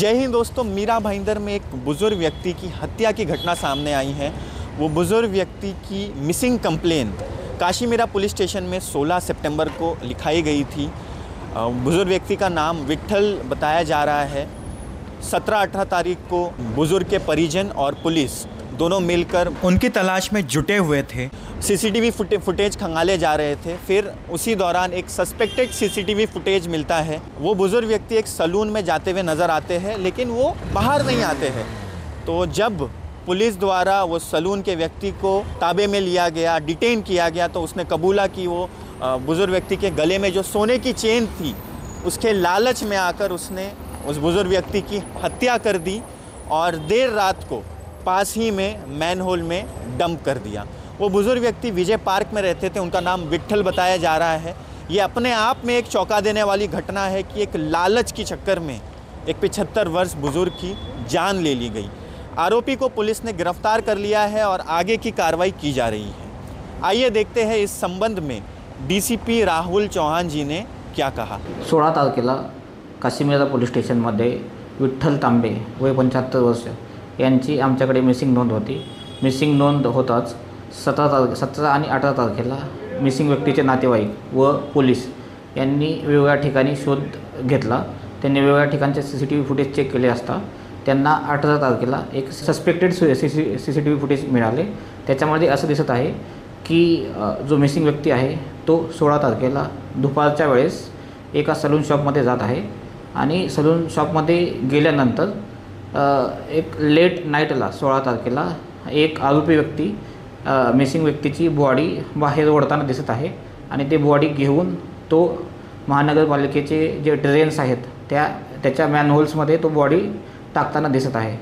जय हिंद दोस्तों, मीरा भाईंदर में एक बुज़ुर्ग व्यक्ति की हत्या की घटना सामने आई है। वो बुज़ुर्ग व्यक्ति की missing complaint Kashimira police station में 16 सितंबर को लिखाई गई थी। बुज़ुर्ग व्यक्ति का नाम विट्ठल बताया जा रहा है। 17-18 तारीख को बुज़ुर्ग के परिजन और पुलिस दोनों मिलकर उनकी तलाश में जुटे हुए थे। सीसीटीवी फुटेज खंगाले जा रहे थे। फिर उसी दौरान एक सस्पेक्टेड सीसीटीवी फुटेज मिलता है। वो बुज़ुर्ग व्यक्ति एक सलून में जाते हुए नज़र आते हैं, लेकिन वो बाहर नहीं आते हैं। तो जब पुलिस द्वारा वो सलून के व्यक्ति को ताबे में लिया गया, डिटेन किया गया, तो उसने कबूला कि वो बुज़ुर्ग व्यक्ति के गले में जो सोने की चेन थी, उसके लालच में आकर उसने उस बुज़ुर्ग व्यक्ति की हत्या कर दी और देर रात को पास ही में मैनहोल में डंप कर दिया। वो बुज़ुर्ग व्यक्ति विजय पार्क में रहते थे। उनका नाम विट्ठल बताया जा रहा है। ये अपने आप में एक चौंका देने वाली घटना है कि एक लालच की चक्कर में एक 75 वर्ष बुज़ुर्ग की जान ले ली गई। आरोपी को पुलिस ने गिरफ्तार कर लिया है और आगे की कार्रवाई की जा रही है। आइए देखते हैं इस संबंध में डीसीपी राहुल चौहान जी ने क्या कहा। 16 तारखेला काशीमीरा पोलीस स्टेशनमध्ये विठ्ठल तांबे वय 75 वर्ष यांची आमच्याकडे मिसिंग नोंद होती। मिसिंग नोंद होताच 17 आणि 18 तारखेला मिसिंग व्यक्तीचे नातेवाईक व पोलीस यांनी वेगवेगळ्या ठिकाणी शोध घेतला। त्यांनी वेगवेगळ्या ठिकाणचे सीसीटीव्ही फुटेज चेक केले असता त्यांना 18 तारखेला एक सस्पेक्टेड सीसीटीव्ही फुटेज मिळाले। त्याच्यामध्ये असं दिसत आहे की जो मिसिंग व्यक्ती आहे तो 16 तारखेला दुपारच्या वेळेस एका सलून शॉपमध्ये जात आहे आणि सलून शॉपमध्ये गेल्यानंतर एक लेट नाईटला 16 तारखेला एक आरोपी व्यक्ती मिसिंग व्यक्तीची बॉडी बाहेर ओढताना दिसत आहे आणि ते बॉडी घेऊन तो महानगरपालिकेचे जे ड्रेन्स आहेत त्याच्या मॅनहोल्समध्ये तो बॉडी टाकताना दिसत आहे।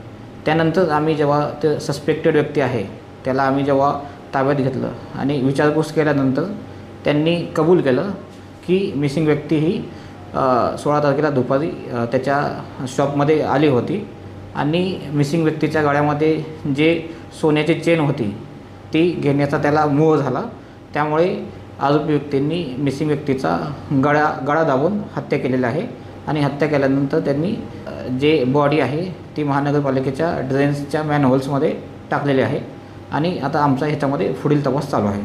त्यानंतर आम्ही जेव्हा ते सस्पेक्टेड व्यक्ती आहे त्याला आम्ही जेव्हा ताब्यात घेतलं आणि विचारपूस केल्यानंतर त्यांनी कबूल केलं की मिसिंग व्यक्ती ही 16 तारखेला दुपारी त्याच्या शॉपमध्ये आली होती आणि मिसिंग व्यक्तीच्या गळ्यामध्ये जे सोन्याची चेन होती ती घेण्याचा त्याला मोह झाला। त्यामुळे आरोपी व्यक्तींनी मिसिंग व्यक्तीचा गळा दाबून हत्या केलेली आहे आणि हत्या केल्यानंतर त्यांनी जे बॉडी आहे ती महानगरपालिकेच्या ड्रेन्सच्या मॅनहोल्समध्ये टाकलेली आहे आणि आता आमचा ह्याच्यामध्ये पुढील तपास चालू आहे।